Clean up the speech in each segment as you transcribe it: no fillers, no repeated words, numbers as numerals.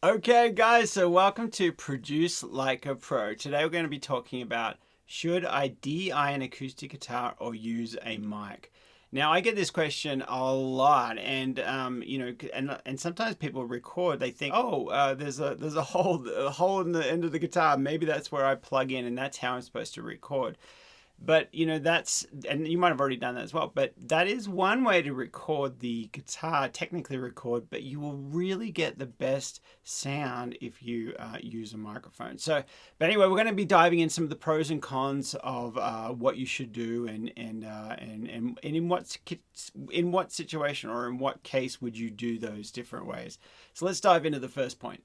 Okay guys, so welcome to Produce Like a Pro. Today we're going to be talking about should I DI an acoustic guitar or use a mic? Now I get this question a lot, and and sometimes people record. They think, oh, there's a hole in the end of the guitar. Maybe that's where I plug in, and that's how I'm supposed to record. But that's, and you might have already done that as well, but that is one way to record the guitar, technically record, but you will really get the best sound if you use a microphone. So, but anyway, we're going to be diving in some of the pros and cons of what you should do, and in what situation or in what case would you do those different ways. So let's dive into the first point.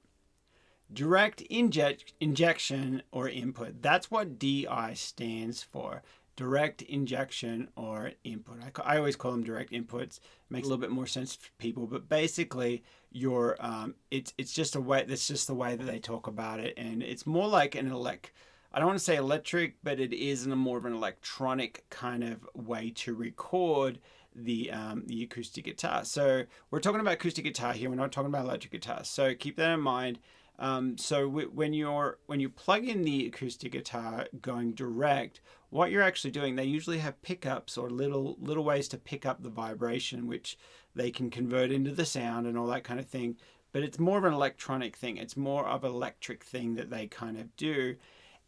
Direct injection or input. That's what DI stands for. Direct injection or input. I always call them direct inputs. Makes a little bit more sense for people, but basically, it's just a way. That's just the way that they talk about it, and it's more like I don't want to say electric, but it is more of an electronic kind of way to record the acoustic guitar. So we're talking about acoustic guitar here. We're not talking about electric guitar. So keep that in mind. When you plug in the acoustic guitar going direct, what you're actually doing, they usually have pickups or little ways to pick up the vibration, which they can convert into the sound and all that kind of thing. But it's more of an electronic thing. It's more of an electric thing that they kind of do.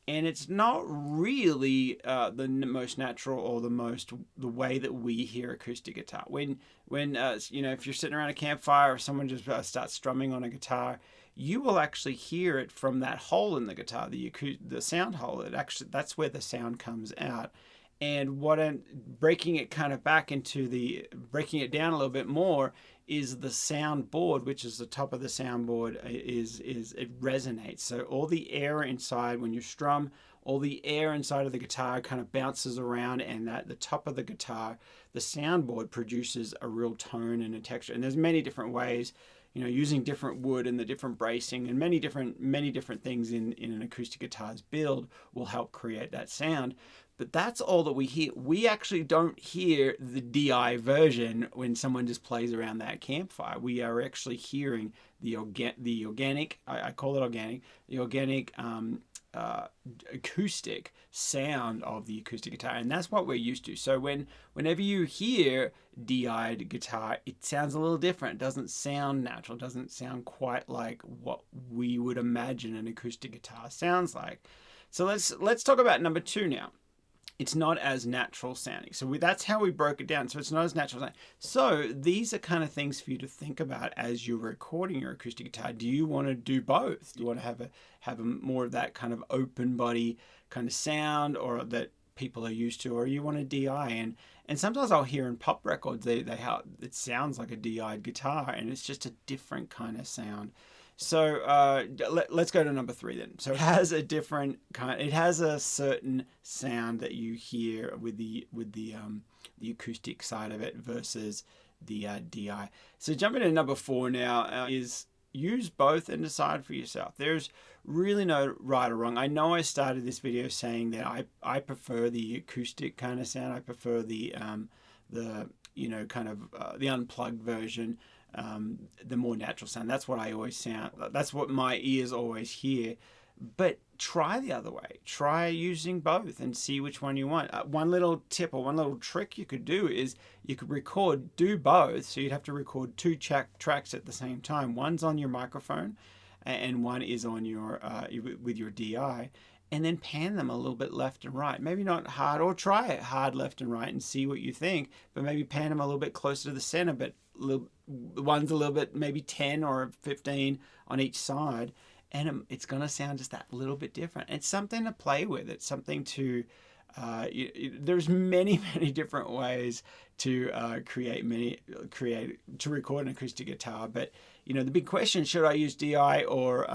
And it's not really the most natural or the way that we hear acoustic guitar. When if you're sitting around a campfire or someone just starts strumming on a guitar, you will actually hear it from that hole in the guitar, the sound hole. That's where the sound comes out. And breaking it down a little bit more is the soundboard, which is the top of the soundboard, it resonates. So all the air inside, when you strum, all the air inside of the guitar kind of bounces around, and at the top of the guitar, the soundboard produces a real tone and a texture. And there's many different ways, using different wood and the different bracing and many different things in an acoustic guitar's build will help create that sound. But that's all that we hear. We actually don't hear the DI version when someone just plays around that campfire. We are actually hearing the organic, I call it organic, the organic acoustic sound of the acoustic guitar, and that's what we're used to. So whenever you hear DI'd guitar, it sounds a little different. It doesn't sound natural. It doesn't sound quite like what we would imagine an acoustic guitar sounds like. So let's talk about number 2 now. It's not as natural sounding. So that's how we broke it down. So it's not as natural sounding. So these are kind of things for you to think about as you're recording your acoustic guitar. Do you want to do both? Do you want to have a more of that kind of open body kind of sound, or that people are used to, or you want to DI? And sometimes I'll hear in pop records it sounds like a DI'd guitar, and it's just a different kind of sound. So let's go to number 3 then. So it has a certain sound that you hear with the acoustic side of it versus the DI. So jumping to number 4 now is use both and decide for yourself. There's really no right or wrong. I know I started this video saying that I prefer the acoustic kind of sound. I prefer the unplugged version. The more natural sound. That's what I always sound. That's what my ears always hear. But try the other way. Try using both and see which one you want. One little tip or one little trick you could do is you could do both. So you'd have to record 2 tracks at the same time. One's on your microphone, and one is on your with your DI. And then pan them a little bit left and right. Maybe not hard, or try it hard left and right and see what you think. But maybe pan them a little bit closer to the center, but one's a little bit, maybe 10 or 15 on each side, and it's going to sound just that little bit different. It's something to play with. It's something to there's many different ways to record an acoustic guitar. But the big question, should I use DI or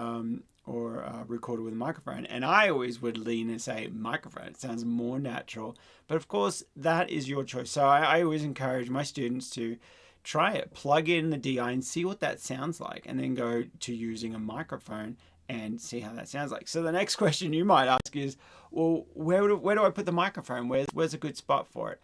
record it with a microphone? And I always would lean and say microphone. It sounds more natural, but of course that is your choice. So I always encourage my students to try it, plug in the DI and see what that sounds like, and then go to using a microphone and see how that sounds like. So the next question you might ask is, well, where do I put the microphone? Where's a good spot for it?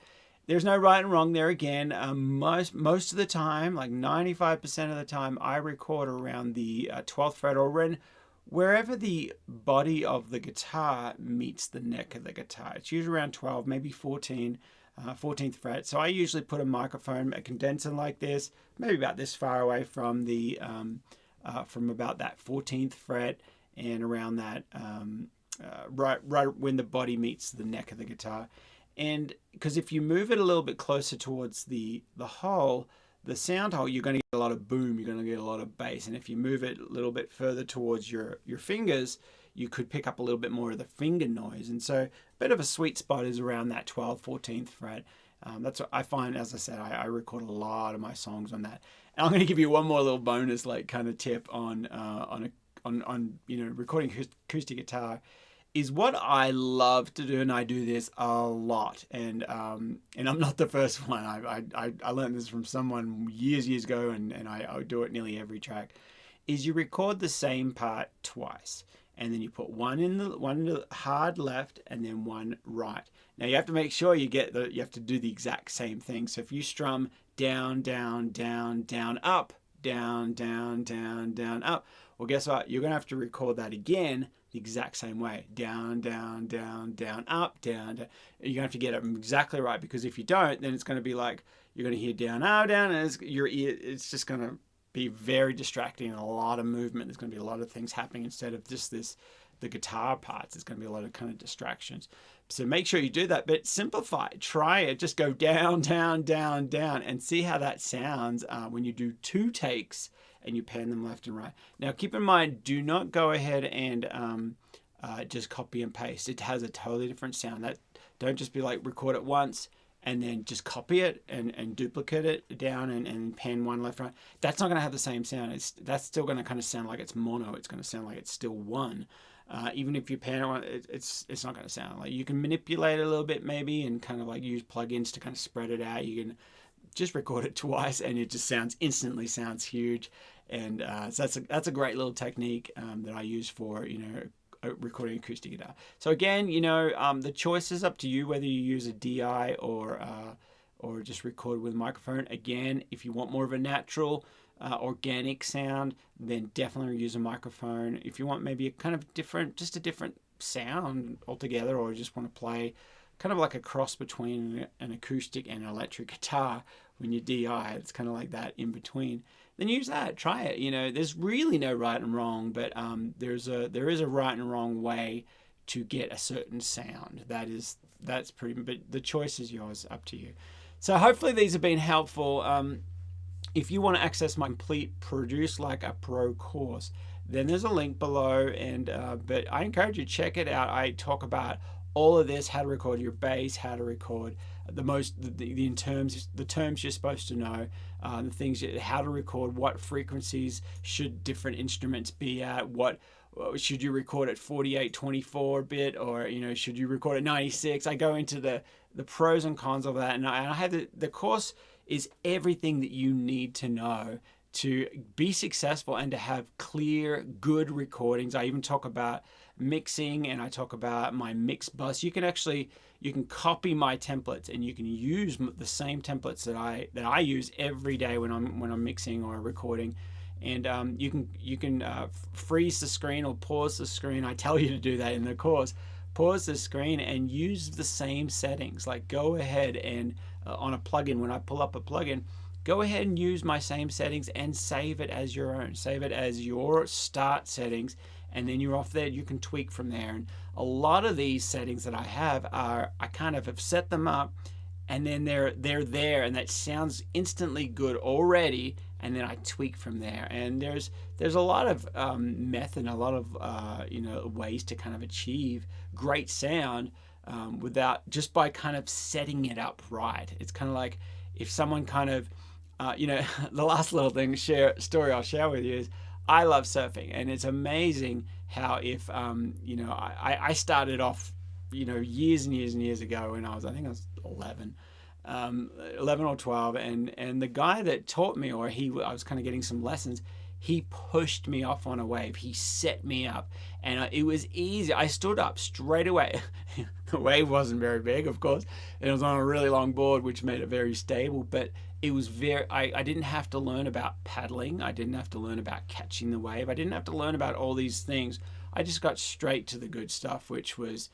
There's no right and wrong there again. Most of the time, like 95% of the time, I record around the 12th fret or wherever the body of the guitar meets the neck of the guitar. It's usually around 12, maybe 14, 14th fret. So I usually put a microphone, a condenser like this, maybe about this far away from the from about that 14th fret and around that right when the body meets the neck of the guitar. And because if you move it a little bit closer towards the hole, the sound hole, you're going to get a lot of boom, you're going to get a lot of bass. And if you move it a little bit further towards your fingers, you could pick up a little bit more of the finger noise. And so a bit of a sweet spot is around that 12th, 14th fret. That's what I find. As I said, I record a lot of my songs on that. And I'm going to give you one more little bonus, like kind of tip on recording acoustic guitar. Is what I love to do, and I do this a lot. And I'm not the first one. I learned this from someone years ago, and I do it nearly every track. Is you record the same part twice, and then you put one in the hard left and then one right. Now you have to make sure you have to do the exact same thing. So if you strum down, down, down, down, up, down, down, down, down, up, well, guess what? You're gonna have to record that again the exact same way. Down, down, down, down, up, down, down. You're gonna have to get it exactly right, because if you don't, then it's gonna be like you're gonna hear down, oh, down, and it's just gonna be very distracting and a lot of movement. There's gonna be a lot of things happening instead of just the guitar parts. It's gonna be a lot of kind of distractions. So make sure you do that, but simplify it. Try it. Just go down, down, down, down, and see how that sounds when you do 2 takes and you pan them left and right. Now, keep in mind, do not go ahead and just copy and paste. It has a totally different sound. Don't just be like record it once and then just copy it and duplicate it down and pan one left, right. That's not going to have the same sound. That's still going to kind of sound like it's mono. It's going to sound like it's still one. Even if you pan it, it's not going to sound like. You can manipulate it a little bit maybe and kind of like use plugins to kind of spread it out. You can just record it twice and it just instantly sounds huge. And so that's a great little technique that I use for recording acoustic guitar. So again, the choice is up to you whether you use a DI or just record with a microphone. Again, if you want more of a natural organic sound, then definitely use a microphone. If you want maybe a kind of different sound altogether, or just want to play kind of like a cross between an acoustic and an electric guitar when you DI, it's kind of like that in between, then use that. Try it. There's really no right and wrong, but there is a right and wrong way to get a certain sound. That's pretty, but the choice is yours, up to you. So hopefully these have been helpful. If you want to access my complete Produce Like a Pro course, then there's a link below, but I encourage you to check it out. I talk about all of this: how to record your bass, how to record the terms you're supposed to know, the things, how to record, what frequencies should different instruments be at, what should you record at 48, 24 bit, or should you record at 96. I go into the pros and cons of that, and I have the course is everything that you need to know to be successful and to have clear, good recordings. I even talk about mixing, and I talk about my mix bus. You can copy my templates, and you can use the same templates that I use every day when I'm mixing or recording. And you can freeze the screen or pause the screen. I tell you to do that in the course. Pause the screen and use the same settings. Like, go ahead and on a plugin, when I pull up a plugin, go ahead and use my same settings and save it as your own. Save it as your start settings, and then you're off there. You can tweak from there. And a lot of these settings that I have I kind of have set them up, and then they're there, and that sounds instantly good already, and then I tweak from there. And there's a lot of method, a lot of ways to kind of achieve great sound without just by kind of setting it up right. It's kind of like if someone kind of the last little story I'll share with you is I love surfing, and it's amazing how if I started off years and years and years ago when I think I was 11 or 12, and the guy that taught me, I was kind of getting some lessons, he pushed me off on a wave. He set me up, and it was easy. I stood up straight away. The wave wasn't very big, of course. It was on a really long board, which made it very stable, but it was I didn't have to learn about paddling. I didn't have to learn about catching the wave. I didn't have to learn about all these things. I just got straight to the good stuff, which was,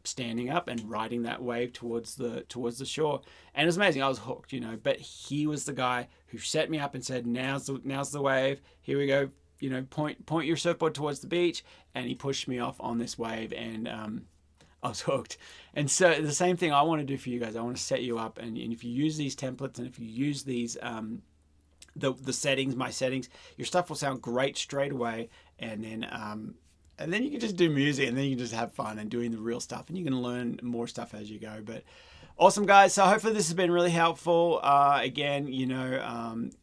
standing up and riding that wave towards the shore. And it was amazing. I was hooked, but he was the guy who set me up and said, now's the wave. Here we go. Point your surfboard towards the beach. And he pushed me off on this wave, and I was hooked. And so the same thing I want to do for you guys. I want to set you up, and if you use these templates, and if you use these the settings, my settings, your stuff will sound great straight away. And then you can just do music, and then you can just have fun and doing the real stuff, and you can learn more stuff as you go. But awesome, guys. So hopefully this has been really helpful. Again,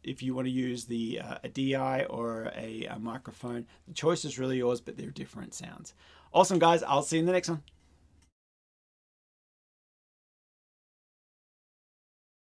if you want to use a DI or a microphone, the choice is really yours, but they're different sounds. Awesome, guys. I'll see you in the next one.